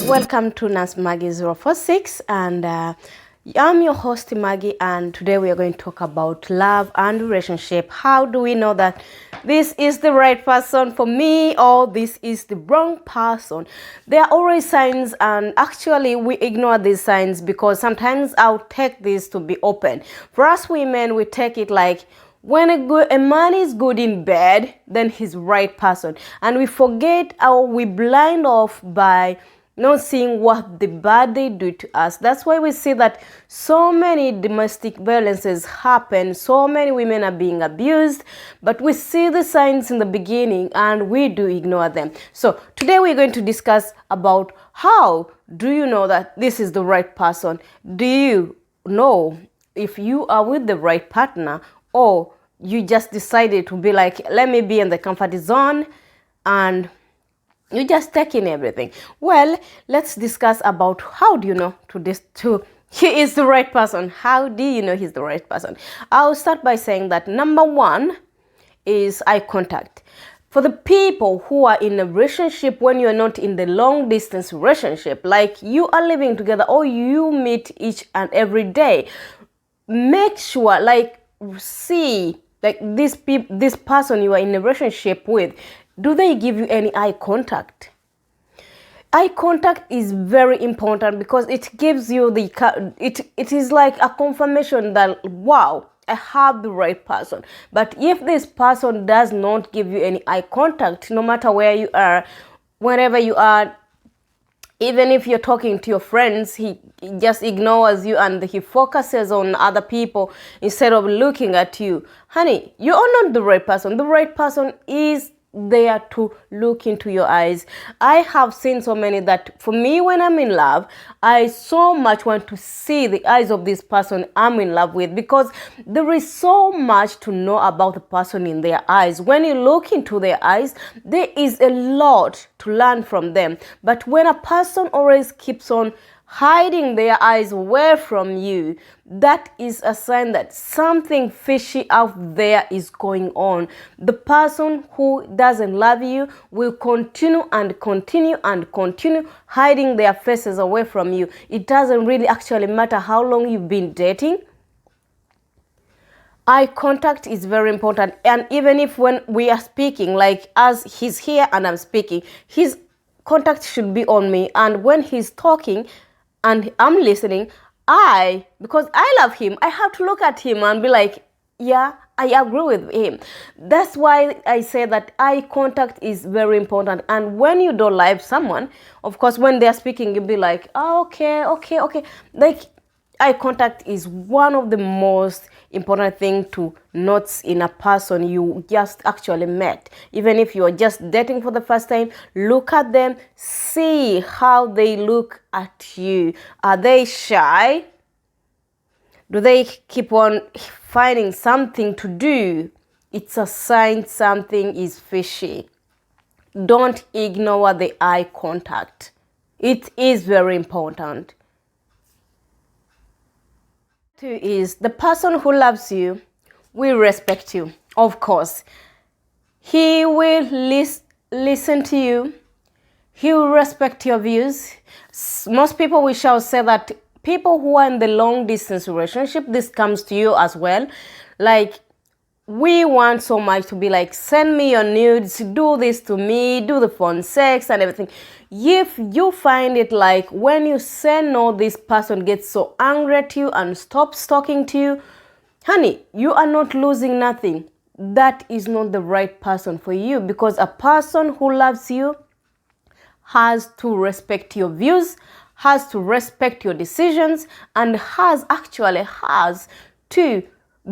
Welcome to Nurse Maggie 046, and I'm your host Maggie, and today we are going to talk about love and relationship. How do we know that this is the right person for me or this is the wrong person? There are always signs, and actually we ignore these signs because sometimes I'll take this to be open. For us women, we take it like when a man is good in bed, then he's the right person, and we forget or we blind off by not seeing what the bad they do to us. That's why we see that so many domestic violences happen, so many women are being abused, but we see the signs in the beginning and we do ignore them. So today we're going to discuss about how do you know that this is the right person? Do you know if you are with the right partner, or you just decided to be like, let me be in the comfort zone and you just take in everything? Well, let's discuss about how do you know he is the right person. How do you know he's the right person? I'll start by saying that number one is eye contact. For the people who are in a relationship, when you're not in the long distance relationship, like you are living together or you meet each and every day, make sure see this person you are in a relationship with, do they give you any eye contact? Eye contact is very important because it gives you it is like a confirmation that, wow, I have the right person. But if this person does not give you any eye contact, no matter where you are, wherever you are, even if you're talking to your friends, he just ignores you and he focuses on other people instead of looking at you. Honey, you are not the right person. The right person is there to look into your eyes. I have seen so many that for me, when I'm in love, I so much want to see the eyes of this person I'm in love with, because there is so much to know about the person in their eyes. When you look into their eyes, there is a lot to learn from them. But when a person always keeps on hiding their eyes away from you, that is a sign that something fishy out there is going on. The person who doesn't love you will continue hiding their faces away from you. It doesn't really actually matter how long you've been dating. Eye contact is very important, and even if when we are speaking, like as he's here and I'm speaking, his contact should be on me, and when he's talking and I'm listening, because I love him, I have to look at him and be like, yeah, I agree with him. That's why I say that eye contact is very important. And when you don't like someone, of course, when they're speaking, you'll be like, oh, okay. Like, eye contact is one of the most important things to note in a person you just actually met. Even if you're just dating for the first time, look at them, see how they look at you. Are they shy? Do they keep on finding something to do? It's a sign something is fishy. Don't ignore the eye contact. It is very important. Two is the person who loves you will respect you. Of course, he will listen to you. He will respect your views. Most people, we shall say that people who are in the long distance relationship, this comes to you as well. Like, we want so much to be like, send me your nudes, do this to me, do the phone sex and everything. If you find it like when you say no, this person gets so angry at you and stops talking to you, honey, you are not losing nothing. That is not the right person for you, because a person who loves you has to respect your views, has to respect your decisions, and has to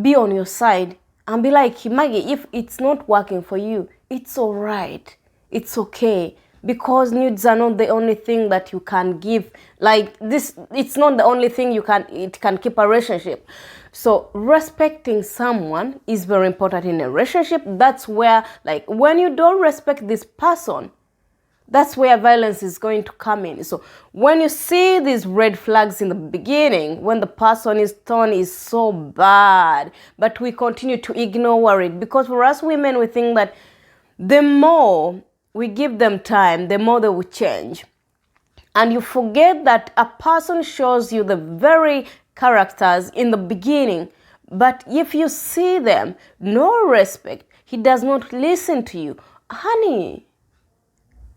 be on your side and be like, Maggie, if it's not working for you, it's all right. It's okay. Because nudes are not the only thing that you can give. Like this, it's not the only thing it can keep a relationship. So respecting someone is very important in a relationship. That's where, like, when you don't respect this person, that's where violence is going to come in. So when you see these red flags in the beginning, when the person's tone is so bad, but we continue to ignore it, because for us women, we think that the more we give them time, the more they will change. And you forget that a person shows you the very characters in the beginning. But if you see them, no respect, he does not listen to you. Honey,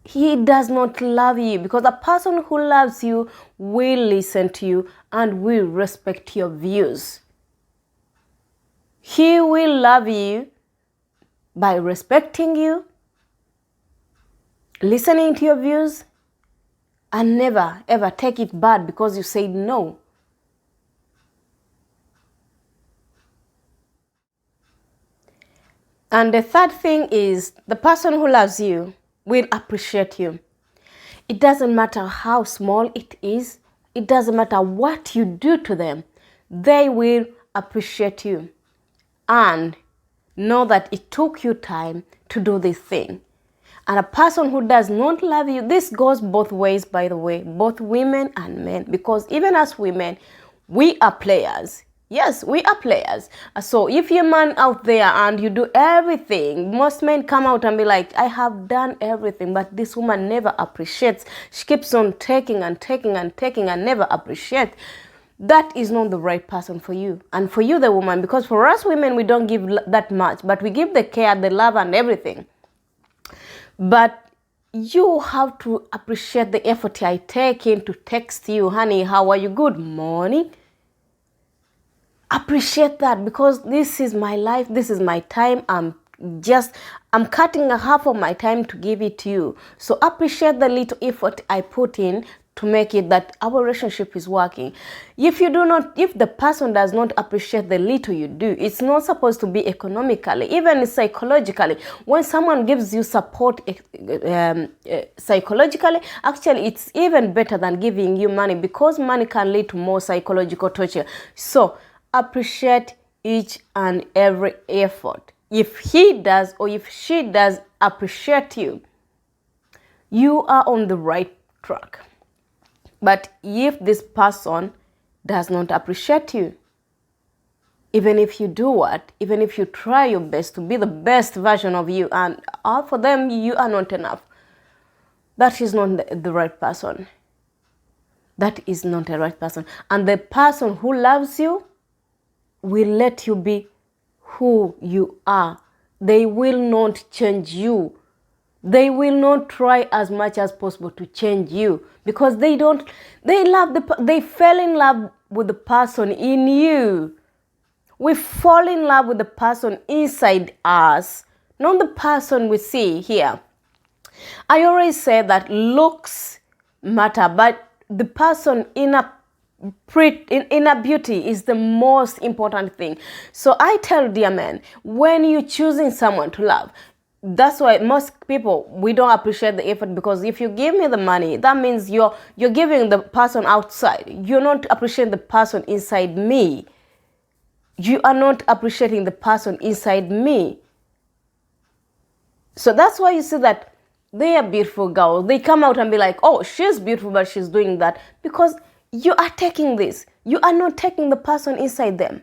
he does not love you, because a person who loves you will listen to you and will respect your views. He will love you by respecting you, listening to your views, and never ever take it bad because you said no. And the third thing is, the person who loves you will appreciate you. It doesn't matter how small it is. It doesn't matter what you do to them. They will appreciate you and know that it took you time to do this thing. And a person who does not love you, this goes both ways, by the way, both women and men, because even as women, we are players. Yes, we are players. So if you're a man out there and you do everything, most men come out and be like, I have done everything, but this woman never appreciates. She keeps on taking and taking and taking and never appreciates. That is not the right person for you. And for you, the woman, because for us women, we don't give that much, but we give the care, the love and everything. But you have to appreciate the effort I take in to text you, honey, how are you? Good morning. Appreciate that, because this is my life, this is my time. I'm cutting a half of my time to give it to you. So appreciate the little effort I put in to make it that our relationship is working. If the person does not appreciate the little you do, it's not supposed to be economically, even psychologically. When someone gives you support psychologically, actually it's even better than giving you money, because money can lead to more psychological torture. So appreciate each and every effort. If he does or if she does appreciate you, you are on the right track. But if this person does not appreciate you, even if you do what, even if you try your best to be the best version of you, and for them you are not enough, that is not the right person. That is not the right person. And the person who loves you will let you be who you are. They will not change you. They will not try as much as possible to change you, because they fell in love with the person in you. We fall in love with the person inside us, not the person we see here. I always say that looks matter, but the person inner beauty is the most important thing. So I tell dear men, when you're choosing someone to love, that's why most people, we don't appreciate the effort, because if you give me the money, that means you're giving the person outside. You're not appreciating the person inside me. You are not appreciating the person inside me. So that's why you see that they are beautiful girls. They come out and be like, oh, she's beautiful, but she's doing that, because you are taking this. You are not taking the person inside them.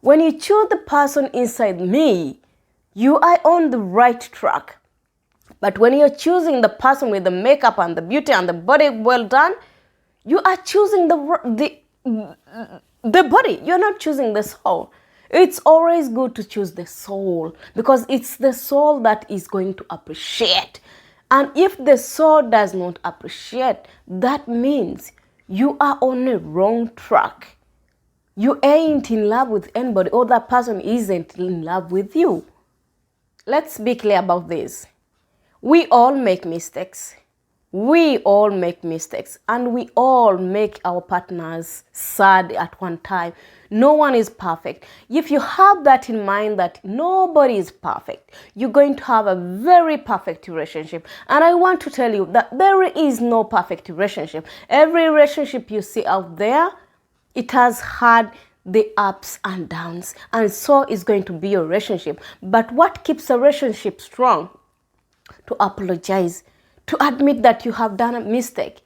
When you choose the person inside me, you are on the right track. But when you're choosing the person with the makeup and the beauty and the body well done, you are choosing the body. You're not choosing the soul. It's always good to choose the soul, because it's the soul that is going to appreciate. And if the soul does not appreciate, that means you are on a wrong track. You ain't in love with anybody, or that person isn't in love with you. Let's be clear about this. We all make mistakes. We all make mistakes, and we all make our partners sad at one time. No one is perfect. If you have that in mind, that nobody is perfect, you're going to have a very perfect relationship. And I want to tell you that there is no perfect relationship. Every relationship you see out there, it has had the ups and downs, and so is going to be your relationship. But what keeps a relationship strong? To apologize, to admit that you have done a mistake,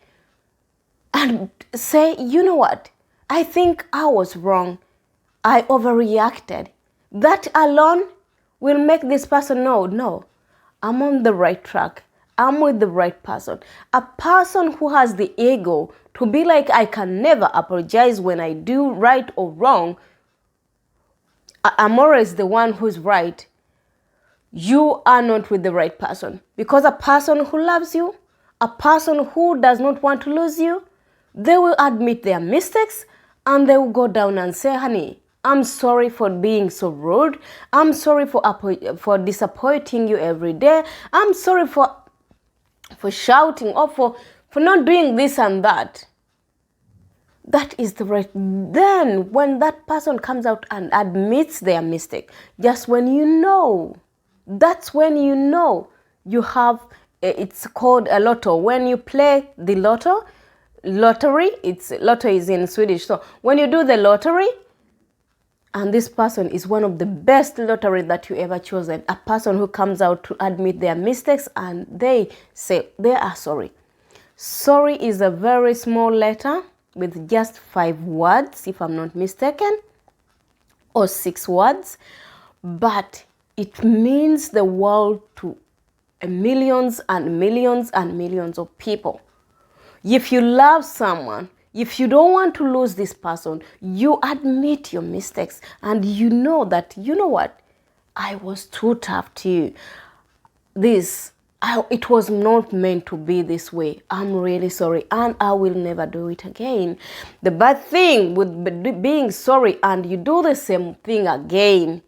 and say, you know what, I think I was wrong. I overreacted. That alone will make this person know, no, I'm on the right track. I'm with the right person. A person who has the ego to be like, I can never apologize when I do right or wrong. I'm always the one who's right. You are not with the right person. Because a person who loves you, a person who does not want to lose you, they will admit their mistakes and they will go down and say, honey, I'm sorry for being so rude. I'm sorry for disappointing you every day. I'm sorry for shouting or for not doing this and that. That is the right. Then when that person comes out and admits their mistake, just when you know, that's when you know you have, it's called a lotto. When you play the lottery, lotto is in Swedish. So when you do the lottery, and this person is one of the best lottery that you ever chosen, a person who comes out to admit their mistakes and they say they are sorry. Sorry is a very small letter with just 5 words, if I'm not mistaken, or 6 words, but it means the world to millions and millions and millions of people. If you love someone, if you don't want to lose this person, you admit your mistakes and you know that, you know what, I was too tough to you. It was not meant to be this way. I'm really sorry and I will never do it again. The bad thing with being sorry and you do the same thing again,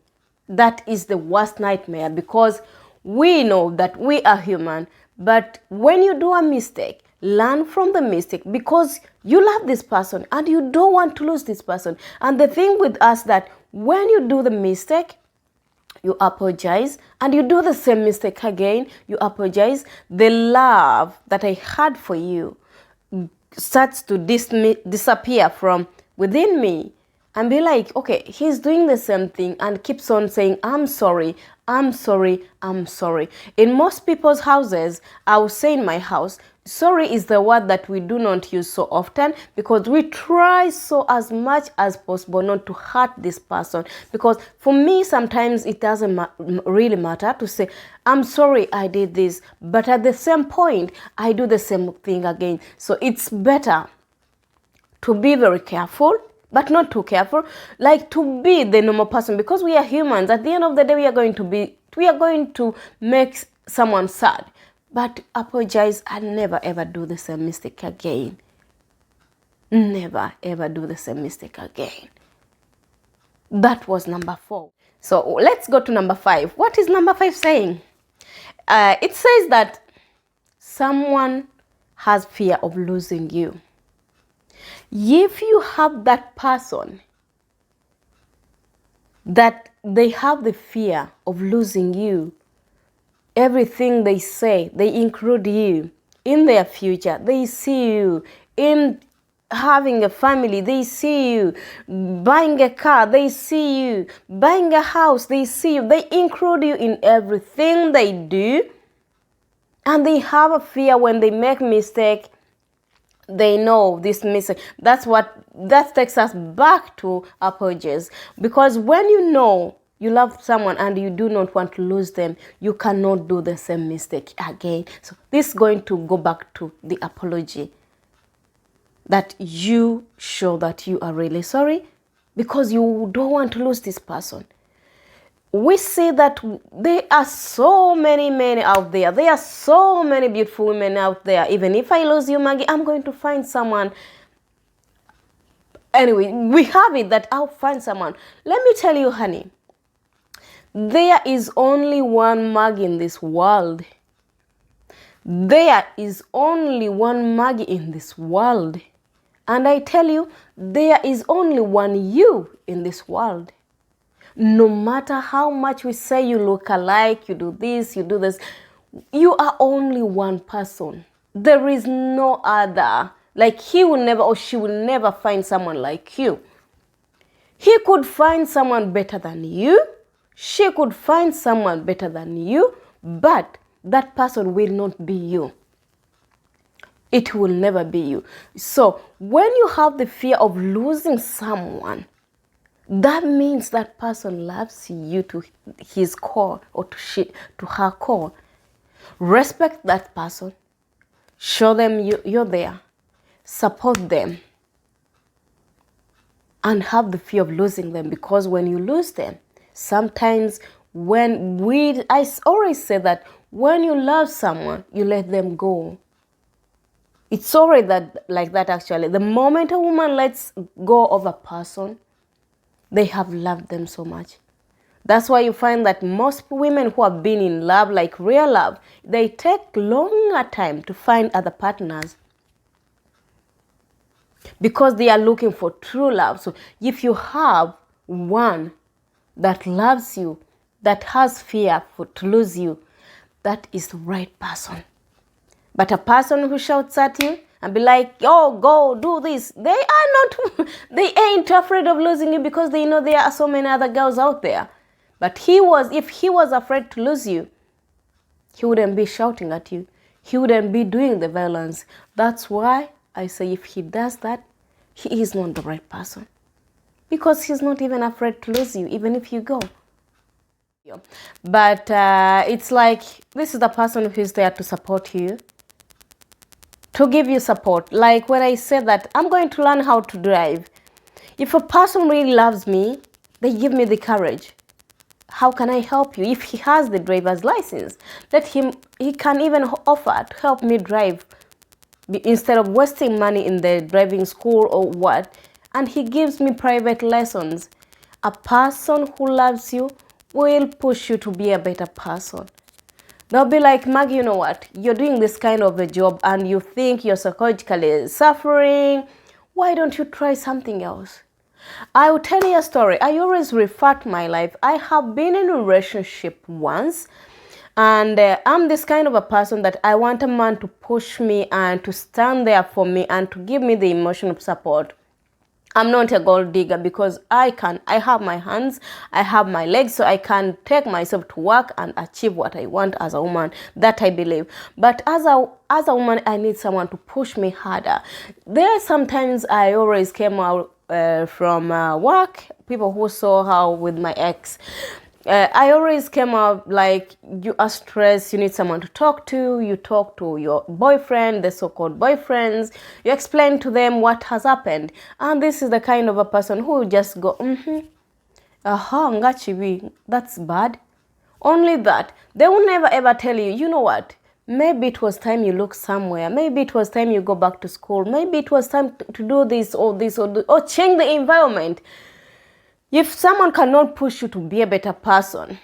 that is the worst nightmare, because we know that we are human. But when you do a mistake, learn from the mistake, because you love this person and you don't want to lose this person. And the thing with us, that when you do the mistake, you apologize and you do the same mistake again, you apologize. The love that I had for you starts to disappear from within me, and be like, okay, he's doing the same thing, and keeps on saying, I'm sorry, I'm sorry, I'm sorry. In most people's houses, I would say in my house, sorry is the word that we do not use so often, because we try so as much as possible not to hurt this person. Because for me, sometimes it doesn't really matter to say, I'm sorry I did this, but at the same point, I do the same thing again. So it's better to be very careful, but not too careful, like to be the normal person, because we are humans. At the end of the day, we are going to make someone sad, but apologize and never ever do the same mistake again. Never ever do the same mistake again. That was number 4. So let's go to number 5. What is number 5 saying? It says that someone has fear of losing you. If you have that person that they have the fear of losing you, everything they say, they include you in their future. They see you in having a family. They see you buying a car. They see you buying a house. They see you. They include you in everything they do. And they have a fear when they make mistake. They know this mistake. That takes us back to apologies. Because when you know you love someone and you do not want to lose them, you cannot do the same mistake again. So this is going to go back to the apology, that you show that you are really sorry because you don't want to lose this person. We see that there are so many men out there. There are so many beautiful women out there. Even if I lose you, Maggie, I'm going to find someone. Anyway, we have it that I'll find someone. Let me tell you, honey, there is only one Maggie in this world. There is only one Maggie in this world. And I tell you, there is only one you in this world. No matter how much we say you look alike, you do this, you do this, you are only one person. There is no other. Like, he will never or she will never find someone like you. He could find someone better than you. She could find someone better than you, but that person will not be you. It will never be you. So when you have the fear of losing someone, that means that person loves you to his core or to her core. Respect that person. Show them you're there. Support them. And have the fear of losing them, because when you lose them, sometimes I always say that when you love someone, you let them go. It's already like that actually. The moment a woman lets go of a person, they have loved them so much. That's why you find that most women who have been in love, like real love, they take longer time to find other partners, because they are looking for true love. So if you have one that loves you, that has fear to lose you, that is the right person. But a person who shouts at you and be like, oh, go do this, they are not, they ain't afraid of losing you, because they know there are so many other girls out there. But if he was afraid to lose you, he wouldn't be shouting at you. He wouldn't be doing the violence. That's why I say if he does that, he is not the right person. Because he's not even afraid to lose you, even if you go. But it's like, this is the person who is there to support you, to give you support. Like when I said that I'm going to learn how to drive. If a person really loves me, they give me the courage. How can I help you? If he has the driver's license, he can even offer to help me drive instead of wasting money in the driving school or what. And he gives me private lessons. A person who loves you will push you to be a better person. They'll be like, Maggie, you know what? You're doing this kind of a job and you think you're psychologically suffering. Why don't you try something else? I will tell you a story. I always refer to my life. I have been in a relationship once, and I'm this kind of a person that I want a man to push me and to stand there for me and to give me the emotional support. I'm not a gold digger, because I have my hands, I have my legs, so I can take myself to work and achieve what I want as a woman, that I believe. But as a woman, I need someone to push me harder. There are sometimes I always came out from work, people who saw how with my ex, I always came out like, you are stressed, you need someone to talk to. You talk to your boyfriend, the so-called boyfriends. You explain to them what has happened. And this is the kind of a person who will just go, ngachibi, that's bad. Only that. They will never ever tell you, you know what? Maybe it was time you look somewhere. Maybe it was time you go back to school. Maybe it was time to do this or change the environment. If someone cannot push you to be a better person,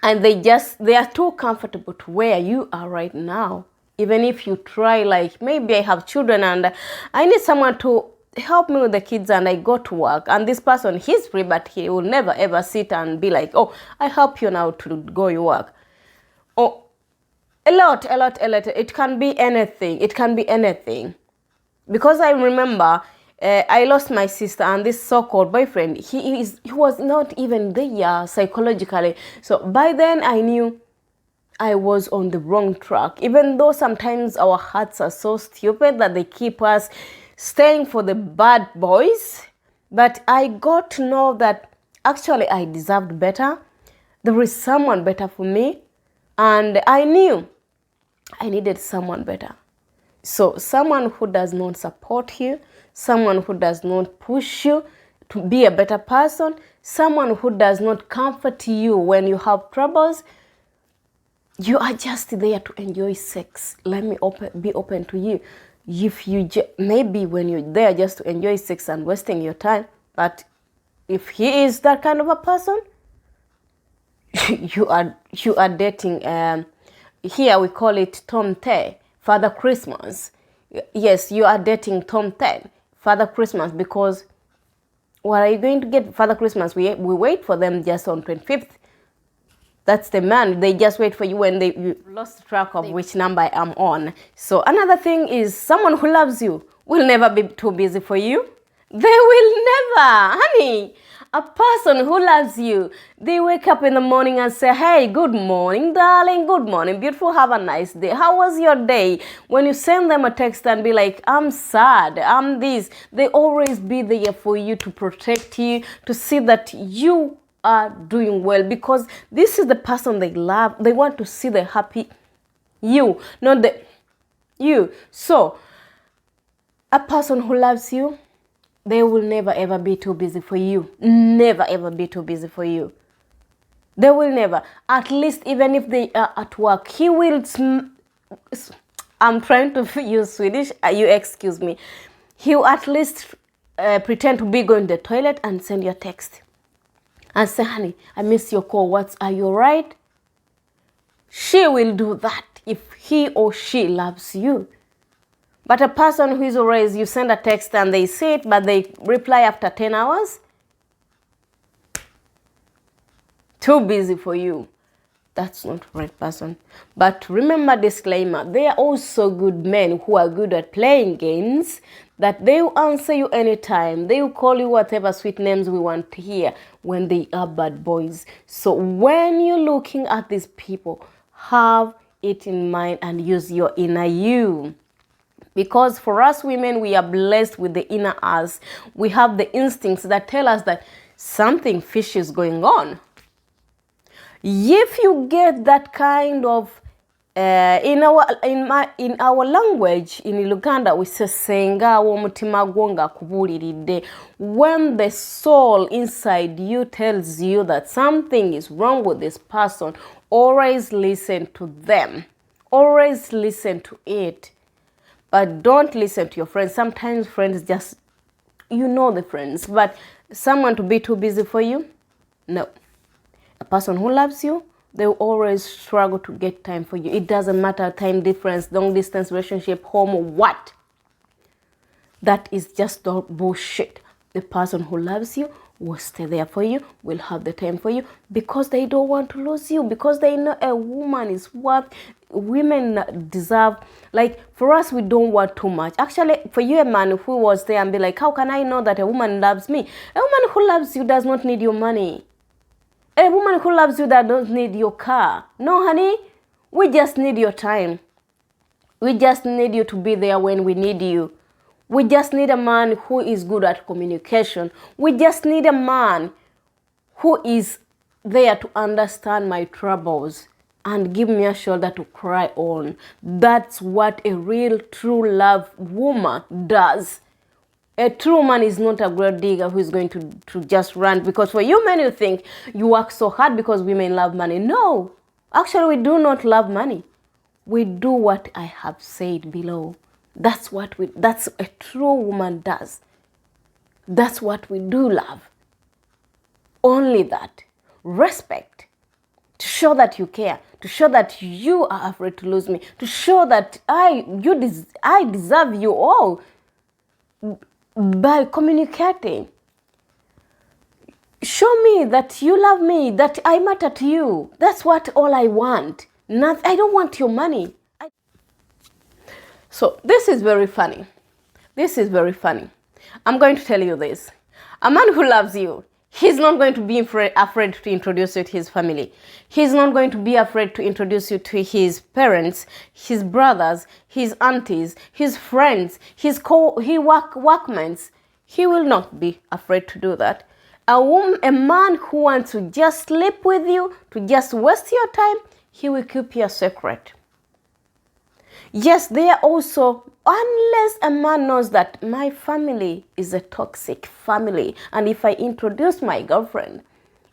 and they are too comfortable to where you are right now, even if you try, like maybe I have children and I need someone to help me with the kids and I go to work, and this person, he's free, but he will never ever sit and be like, oh, I help you now to go your work. Oh, a lot. It can be anything. Because I remember I lost my sister, and this so-called boyfriend, he was not even there psychologically. So by then I knew I was on the wrong track, even though sometimes our hearts are so stupid that they keep us staying for the bad boys. But I got to know that actually I deserved better. There is someone better for me, and I knew I needed someone better. So someone who does not support you, someone who does not push you to be a better person, someone who does not comfort you when you have troubles, you are just there to enjoy sex. Let me be open to you. If you maybe when you're there just to enjoy sex and wasting your time, but if he is that kind of a person, you are dating. Here we call it Tom Tay, Father Christmas. Yes, you are dating Tom Tay, Father Christmas, because what are you going to get Father Christmas? We wait for them just on 25th. That's the man. They just wait for you when you lost track of which number I am on. So another thing is, someone who loves you will never be too busy for you. They will never, honey. A person who loves you, they wake up in the morning and say, hey, good morning, darling, good morning, beautiful, have a nice day. How was your day? When you send them a text and be like, I'm sad, I'm this, they always be there for you to protect you, to see that you are doing well, because this is the person they love. They want to see the happy You, not the you. So a person who loves you, they will never ever be too busy for you. Never ever be too busy for you. They will never. At least even if they are at work, he will. I'm trying to use Swedish. You excuse me. He will at least pretend to be going to the toilet and send you a text and say, honey, I missed your call. Are you alright? She will do that if he or she loves you. But a person who is always, you send a text and they see it, but they reply after 10 hours, too busy for you. That's not the right person. But remember, disclaimer, there are also good men who are good at playing games, that they will answer you anytime. They will call you whatever sweet names we want to hear when they are bad boys. So when you're looking at these people, have it in mind and use your inner you. Because for us women, we are blessed with the inner us. We have the instincts that tell us that something fishy is going on. If you get that kind of in our language in Luganda we say senga womutima gwonga kubuliridde. When the soul inside you tells you that something is wrong with this person, always listen to them. Always listen to it. But don't listen to your friends. Sometimes friends just, you know the friends, but someone to be too busy for you, no. A person who loves you, they will always struggle to get time for you. It doesn't matter time difference, long distance relationship, home, what. That is just bullshit. The person who loves you will stay there for you, will have the time for you, because they don't want to lose you, because they know a woman is what women deserve. Like for us, we don't want too much. Actually, for you, a man who was there and be like, how can I know that a woman loves me? A woman who loves you does not need your money. A woman who loves you that doesn't need your car. No, honey, we just need your time. We just need you to be there when we need you. We just need a man who is good at communication. We just need a man who is there to understand my troubles and give me a shoulder to cry on. That's what a real true love woman does. A true man is not a grave digger who is going to just run. Because for you men, you think you work so hard because women love money. No, actually we do not love money. We do what I have said below. That's a true woman does. That's what we do love. Only that. Respect. To show that you care. To show that you are afraid to lose me. To show that I deserve you all. By communicating. Show me that you love me, that I matter to you. That's what all I want. I don't want your money. So this is very funny. This is very funny. I'm going to tell you this. A man who loves you, he's not going to be afraid to introduce you to his family. He's not going to be afraid to introduce you to his parents, his brothers, his aunties, his friends, his workmates. He will not be afraid to do that. A man who wants to just sleep with you, to just waste your time, he will keep your secret. Yes, they are also, unless a man knows that my family is a toxic family, and if I introduce my girlfriend,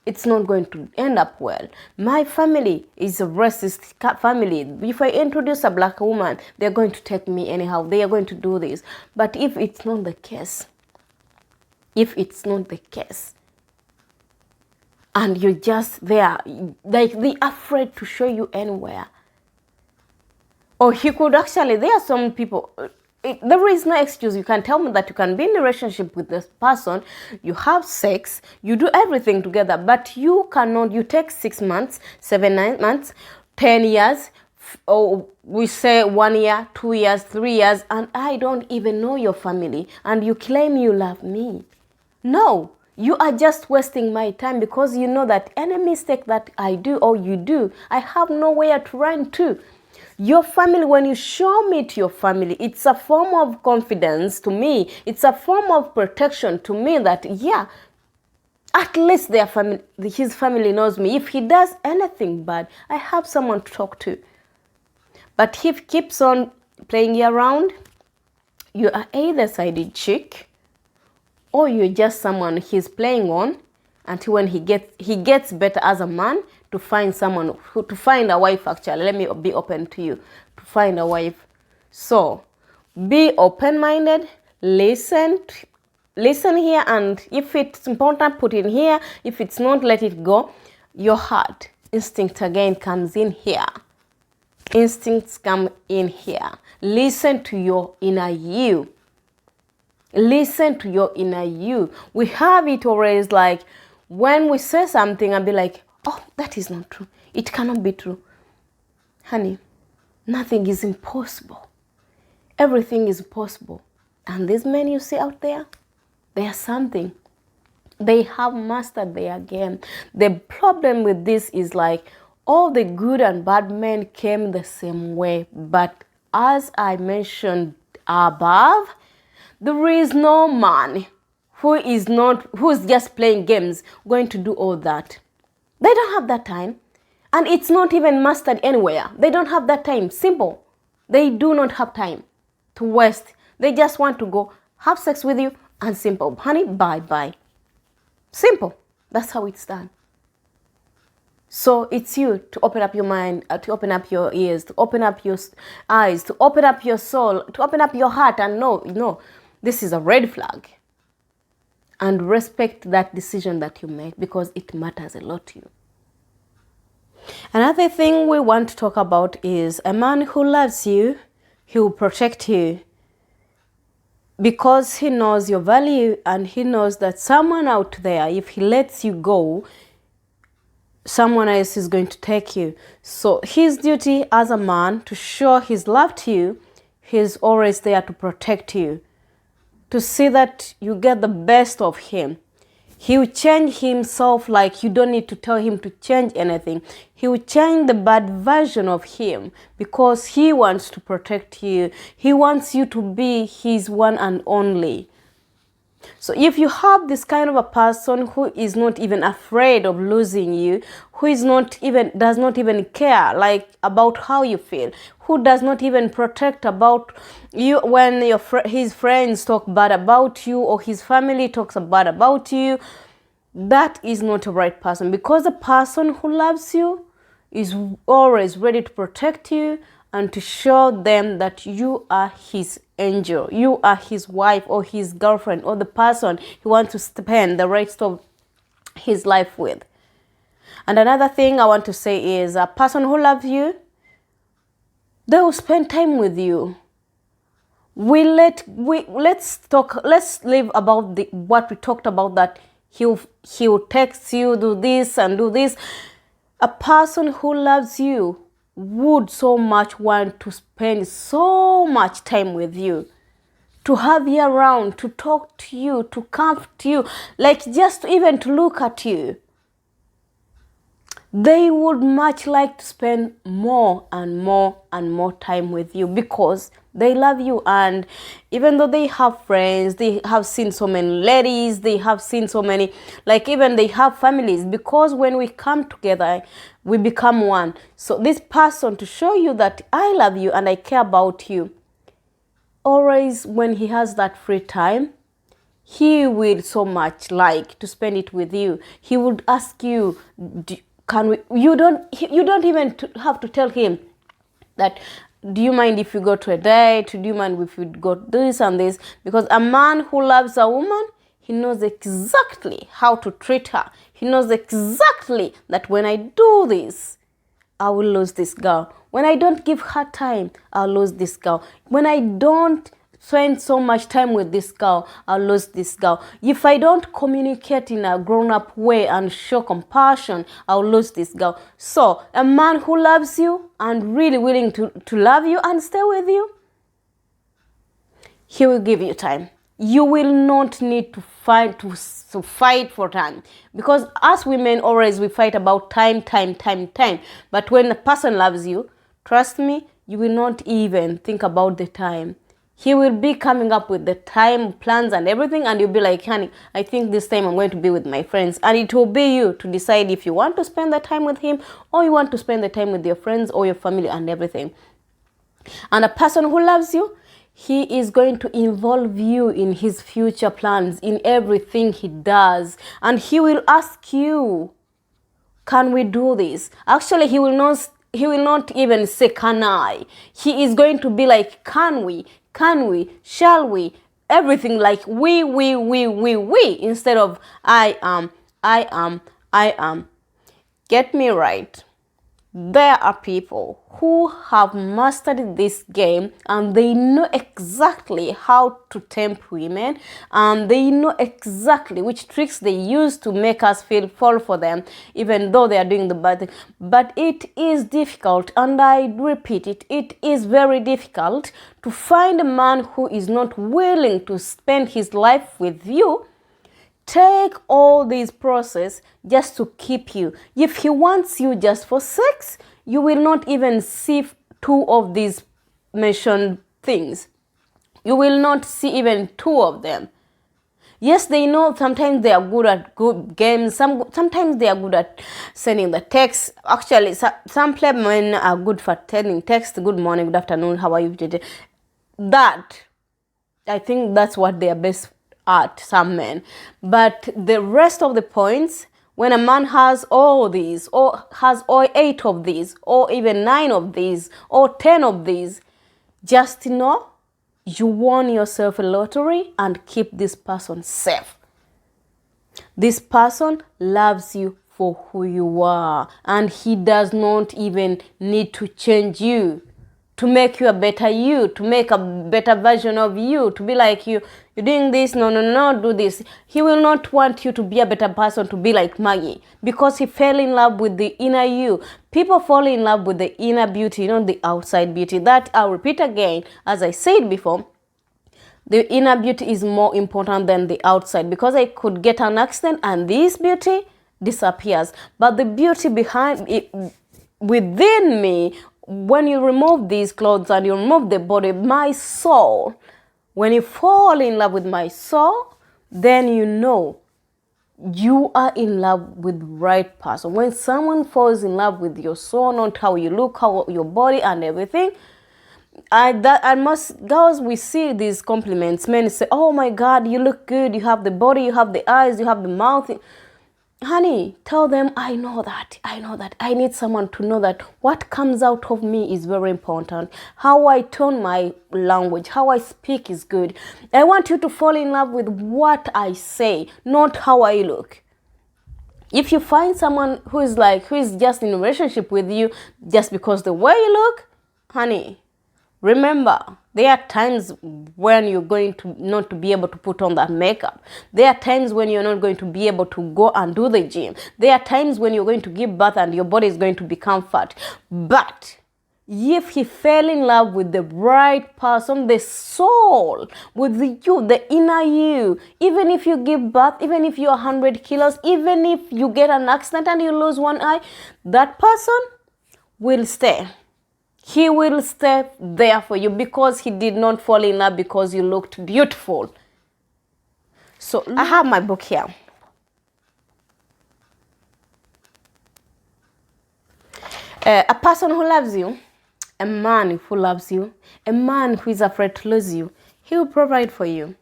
it's not going to end up well. My family is a racist family. If I introduce a black woman, they're going to take me anyhow. They are going to do this. But if it's not the case, and you're just there, like they're afraid to show you anywhere, or he could actually, there are some people, there is no excuse. You can tell me that you can be in a relationship with this person, you have sex, you do everything together, but you cannot, you take 6 months, 7, 9 months, 10 years, or we say 1 year, 2 years, 3 years, and I don't even know your family, and you claim you love me. No, you are just wasting my time, because you know that any mistake that I do or you do, I have nowhere to run to. Your family, when you show me to your family, it's a form of confidence to me. It's a form of protection to me that, yeah, at least their family, his family knows me. If he does anything bad, I have someone to talk to. But if he keeps on playing you around, you are either sided chick, or you're just someone he's playing on until when he gets better as a man to find someone to find a wife. Actually, let me be open to you, to find a wife. So be open-minded, listen here, and if it's important, put in here. If it's not, let it go. Your heart instinct again comes in here. Instincts come in here. Listen to your inner you. Listen to your inner you. We have it always, like when we say something and be like, oh, that is not true. It cannot be true. Honey, nothing is impossible. Everything is possible. And these men you see out there, they are something. They have mastered their game. The problem with this is like all the good and bad men came the same way. But as I mentioned above, there is no man who's just playing games going to do all that. They don't have that time. And it's not even mastered anywhere. They don't have that time. Simple. They do not have time to waste. They just want to go have sex with you and simple. Honey, bye-bye. Simple. That's how it's done. So it's you to open up your mind, to open up your ears, to open up your eyes, to open up your soul, to open up your heart and know, this is a red flag. And respect that decision that you make because it matters a lot to you. Another thing we want to talk about is a man who loves you, he will protect you because he knows your value and he knows that someone out there, if he lets you go, someone else is going to take you. So his duty as a man to show his love to you, he's always there to protect you, to see that you get the best of him. He will change himself, like you don't need to tell him to change anything. He will change the bad version of him because he wants to protect you. He wants you to be his one and only. So if you have this kind of a person who is not even afraid of losing you, who does not even care like about how you feel, who does not even protect about you when his friends talk bad about you or his family talks bad about you, that is not a right person, because the person who loves you is always ready to protect you and to show them that you are his angel, you are his wife or his girlfriend or the person he wants to spend the rest of his life with. And another thing I want to say is a person who loves you, they will spend time with you. Let's live about what we talked about, that he'll text you, do this and do this. A person who loves you would so much want to spend so much time with you, to have you around, to talk to you, to comfort you, like just even to look at you. They would much like to spend more and more and more time with you because they love you. And even though they have friends, they have seen so many ladies, they have seen so many, like even they have families, because when we come together, we become one. So this person, to show you that I love you and I care about you, always when he has that free time, he will so much like to spend it with you. He would ask you, you don't even have to tell him that, do you mind if you go to a date? Do you mind if you go this and this? Because a man who loves a woman, he knows exactly how to treat her. He knows exactly that when I do this, I will lose this girl. When I don't give her time, I'll lose this girl. When I don't spend so much time with this girl, I'll lose this girl. If I don't communicate in a grown-up way and show compassion, I'll lose this girl. So a man who loves you and really willing to love you and stay with you, he will give you time. You will not need to fight for time, because as women always we fight about time. But when a person loves you, trust me, you will not even think about the time. He will be coming up with the time plans and everything, and you'll be like, honey, I think this time I'm going to be with my friends. And it will be you to decide if you want to spend the time with him or you want to spend the time with your friends or your family and everything. And a person who loves you, he is going to involve you in his future plans, in everything he does. And he will ask you, can we do this? Actually, he will not even say, can I? He is going to be like, can we? Can we? Shall we? Everything like we, instead of I am, I am, I am. Get me right. There are people who have mastered this game and they know exactly how to tempt women, and they know exactly which tricks they use to make us fall for them, even though they are doing the bad thing. But it is difficult, and I repeat it is very difficult to find a man who is not willing to spend his life with you, take all this process just to keep you. If he wants you just for sex, you will not even see two of these mentioned things. You will not see even two of them. Yes, they know sometimes they are good at good games. Sometimes they are good at sending the text. Actually, some men are good for sending text. Good morning, good afternoon, how are you today? I think that's what they are best at, some men. But the rest of the points, when a man has all these, or has all 8 of these, or even 9 of these, or 10 of these, just know you won yourself a lottery, and keep this person safe. This person loves you for who you are, and he does not even need to change you, to make you a better you, to make a better version of you, to be like you. You're doing this, no, do this. He will not want you to be a better person, to be like Maggie, because he fell in love with the inner you. People fall in love with the inner beauty, not the outside beauty. That, I'll repeat again, as I said before, the inner beauty is more important than the outside, because I could get an accident and this beauty disappears. But the beauty behind it, within me, when you remove these clothes and you remove the body, my soul, when you fall in love with my soul, then you know you are in love with the right person. When someone falls in love with your soul, not how you look, how your body and everything, girls, we see these compliments. Men say, oh my God, you look good, you have the body, you have the eyes, you have the mouth. Honey, tell them, I know that. I need someone to know that what comes out of me is very important. How I tone my language, how I speak is good. I want you to fall in love with what I say, not how I look. If you find someone who is just in a relationship with you just because the way you look, honey, remember, there are times when you're going to not to be able to put on that makeup. There are times when you're not going to be able to go and do the gym. There are times when you're going to give birth and your body is going to become fat. But if he fell in love with the right person, the soul, with you, the inner you, even if you give birth, even if you're 100 kilos, even if you get an accident and you lose one eye, that person will stay. He will stay there for you, because he did not fall in love because you looked beautiful. So I have my book here. A person who loves you, a man who loves you, a man who is afraid to lose you, he will provide for you.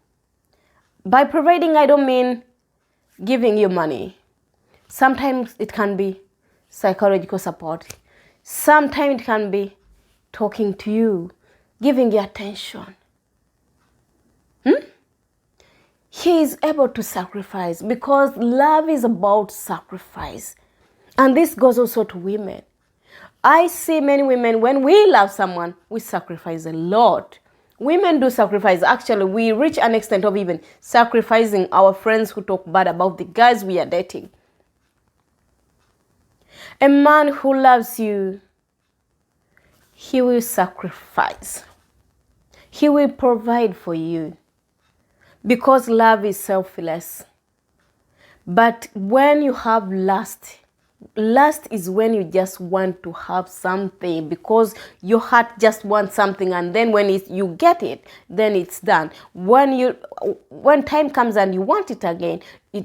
By providing, I don't mean giving you money. Sometimes it can be psychological support. Sometimes it can be talking to you, giving you attention. He is able to sacrifice, because love is about sacrifice. And this goes also to women. I see many women, when we love someone, we sacrifice a lot. Women do sacrifice. Actually, we reach an extent of even sacrificing our friends who talk bad about the guys we are dating. A man who loves you, he will sacrifice. He will provide for you, because love is selfless. But when you have lust is when you just want to have something, because your heart just wants something, and then when you get it, then it's done. When time comes and you want it again,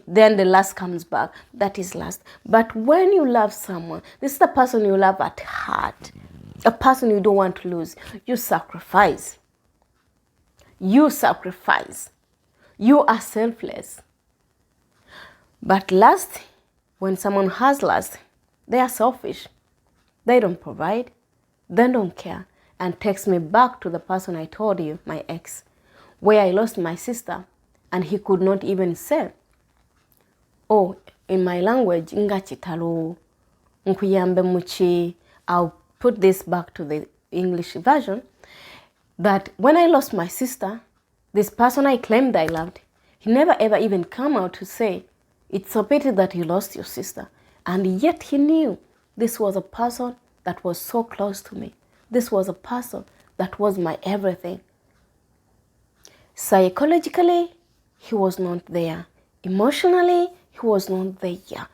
then the lust comes back. That is lust. But when you love someone, this is the person you love at heart. a person you don't want to lose. You sacrifice. You sacrifice. You are selfless. But lust, when someone has lust, they are selfish. They don't provide. They don't care. And takes me back to the person I told you, my ex, where I lost my sister and he could not even say, oh, in my language, nga chitalo, nkuyambe muchi. I'll put this back to the English version, that when I lost my sister, this person I claimed I loved, he never ever even come out to say, it's a pity that you lost your sister. And yet he knew this was a person that was so close to me. This was a person that was my everything. Psychologically, he was not there. Emotionally, he was not there.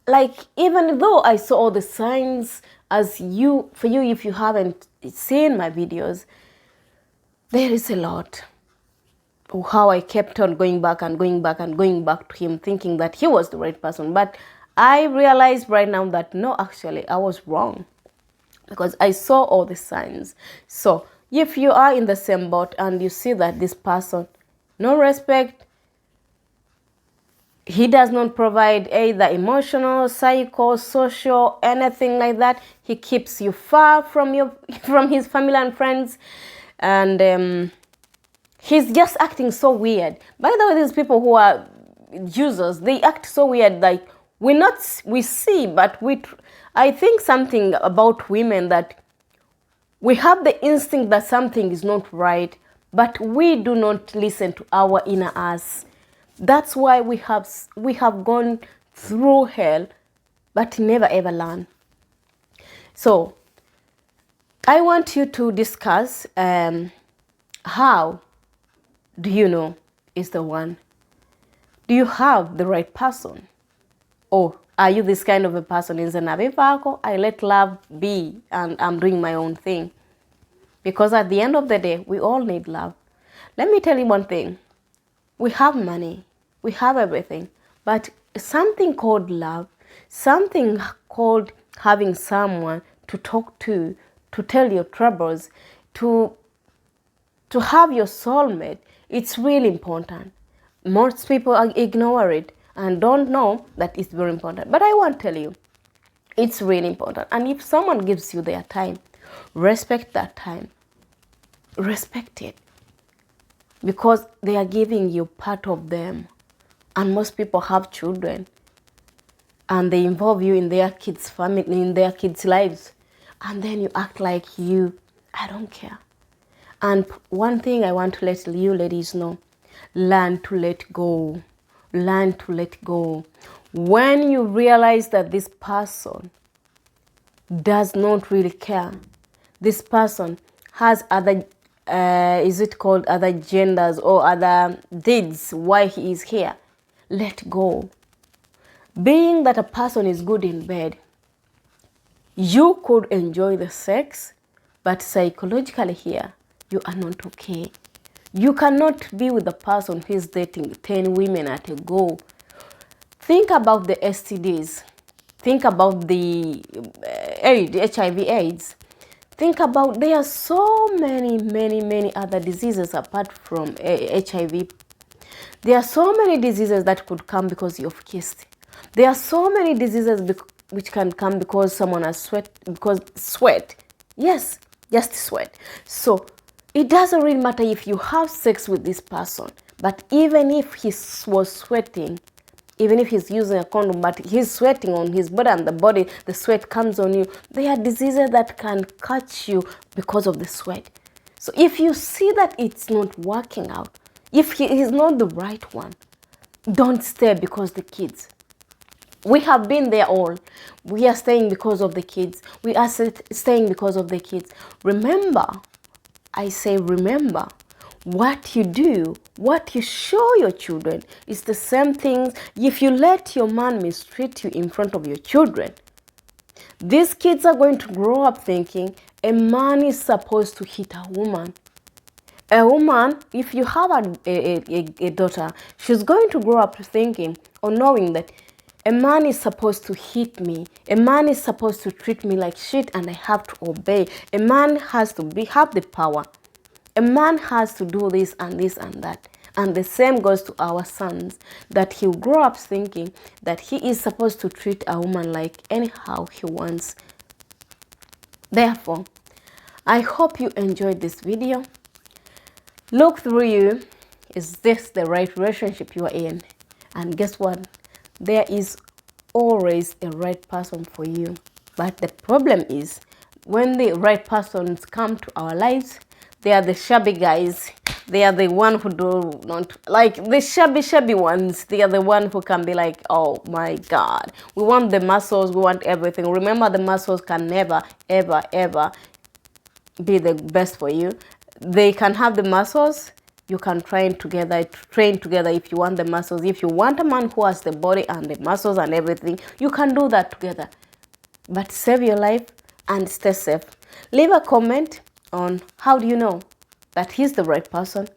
Like, even though I saw all the signs, for you, if you haven't seen my videos, there is a lot. How I kept on going back and going back and going back to him, thinking that he was the right person. But I realized right now that no, actually, I was wrong, because I saw all the signs. So if you are in the same boat and you see that this person, no respect, he does not provide either emotional, psycho, social, anything like that. He keeps you far from his family and friends, and he's just acting so weird. By the way, these people who are users, they act so weird. Like, we see, but I think something about women, that we have the instinct that something is not right, but we do not listen to our inner us. That's why we have gone through hell, but never ever learn. So I want you to discuss how do you know is the one? Do you have the right person? Or are you this kind of a person? I let love be and I'm doing my own thing? Because at the end of the day, we all need love. Let me tell you one thing. We have money. We have everything. But something called love, something called having someone to talk to tell your troubles, to have your soulmate, it's really important. Most people ignore it and don't know that it's very important. But I want to tell you, it's really important. And if someone gives you their time, respect that time. Respect it. Because they are giving you part of them. And most people have children. And they involve you in their kids' family, in their kids' lives. And then you act like I don't care. And one thing I want to let you ladies know, learn to let go. Learn to let go. When you realize that this person does not really care, this person has other, other genders or other deeds why he is here, let go. Being that a person is good in bed, you could enjoy the sex, but psychologically here, you are not okay. You cannot be with a person who is dating 10 women at a go. Think about the STDs. Think about the HIV/AIDS. Think about, there are so many other diseases apart from HIV. There are so many diseases that could come because you've kissed. There are so many diseases which can come because someone has sweat. Yes, just sweat. So it doesn't really matter if you have sex with this person, but even if he was sweating, even if he's using a condom, but he's sweating on his body and the sweat comes on you, there are diseases that can catch you because of the sweat. So if you see that it's not working out, if he is not the right one, don't stay because the kids. We have been there all. We are staying because of the kids. We are staying because of the kids. Remember, I say remember, what you do, what you show your children is the same things. If you let your man mistreat you in front of your children, these kids are going to grow up thinking a man is supposed to hit a woman. A woman, if you have a daughter, she's going to grow up thinking or knowing that A man is supposed to hit me. A man is supposed to treat me like shit and I have to obey. A man has to have the power. A man has to do this and this and that. And the same goes to our sons, that he'll grow up thinking that he is supposed to treat a woman like anyhow he wants. Therefore, I hope you enjoyed this video. Look through you. Is this the right relationship you are in? And guess what? There is always a right person for you. But the problem is, when the right persons come to our lives, they are the shabby guys. They are the one who do not, like the shabby ones. They are the one who can be like, oh my God, we want the muscles, we want everything. Remember, the muscles can never, ever, ever be the best for you. They can have the muscles. You can train together if you want the muscles. If you want a man who has the body and the muscles and everything, you can do that together. But save your life and stay safe. Leave a comment on how do you know that he's the right person.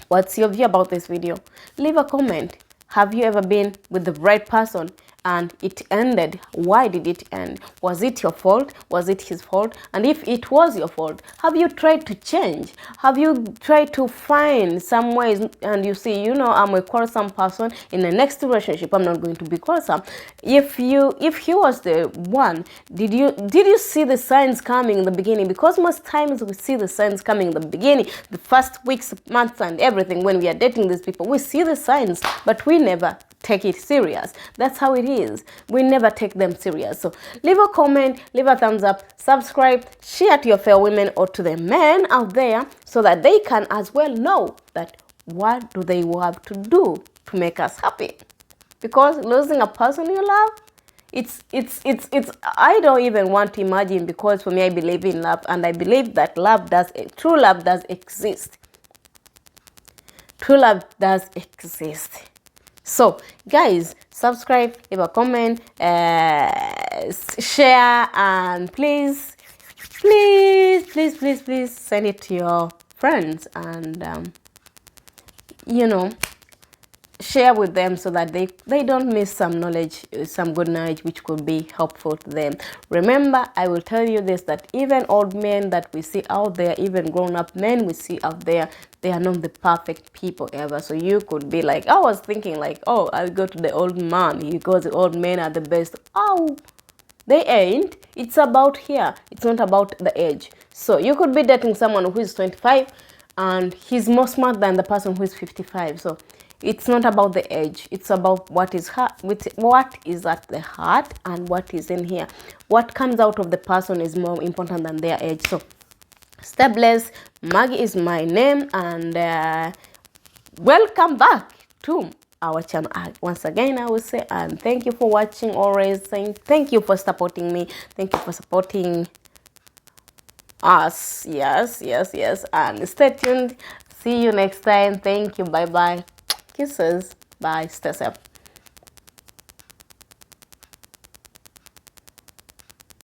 What's your view about this video? Leave a comment. Have you ever been with the right person and it ended? Why did it end? Was it your fault? Was it his fault? And if it was your fault, have you tried to change? Have you tried to find some ways? And you see, you know, I'm a quarrelsome person. In the next relationship, I'm not going to be quarrelsome. If he was the one, did you see the signs coming in the beginning? Because most times we see the signs coming in the beginning, the first weeks, months, and everything. When we are dating these people, we see the signs, but we never take it serious. That's how it is. We never take them serious. So leave a comment, leave a thumbs up, subscribe, share to your fellow women or to the men out there so that they can as well know that what do they have to do to make us happy. Because losing a person you love, it's I don't even want to imagine, because for me, I believe in love, and I believe that true love does exist. True love does exist. So guys, subscribe, leave a comment, share, and please send it to your friends, and you know, share with them so that they don't miss some knowledge, some good knowledge which could be helpful to them. Remember, I will tell you this, that even old men that we see out there, even grown-up men we see out there, they are not the perfect people ever. So you could be like, I was thinking like, oh, I'll go to the old man because the old men are the best. Oh, they ain't. It's about here. It's not about the age. So you could be dating someone who is 25 and he's more smart than the person who is 55. So it's not about the age. It's about what is at the heart and what is in here. What comes out of the person is more important than their age. So stay blessed. Maggie is my name, and welcome back to our channel. Once again, I will say, and thank you for watching. Always saying thank you for supporting me. Thank you for supporting us. Yes. And stay tuned. See you next time. Thank you. Bye bye. Kisses. Bye. Stay safe.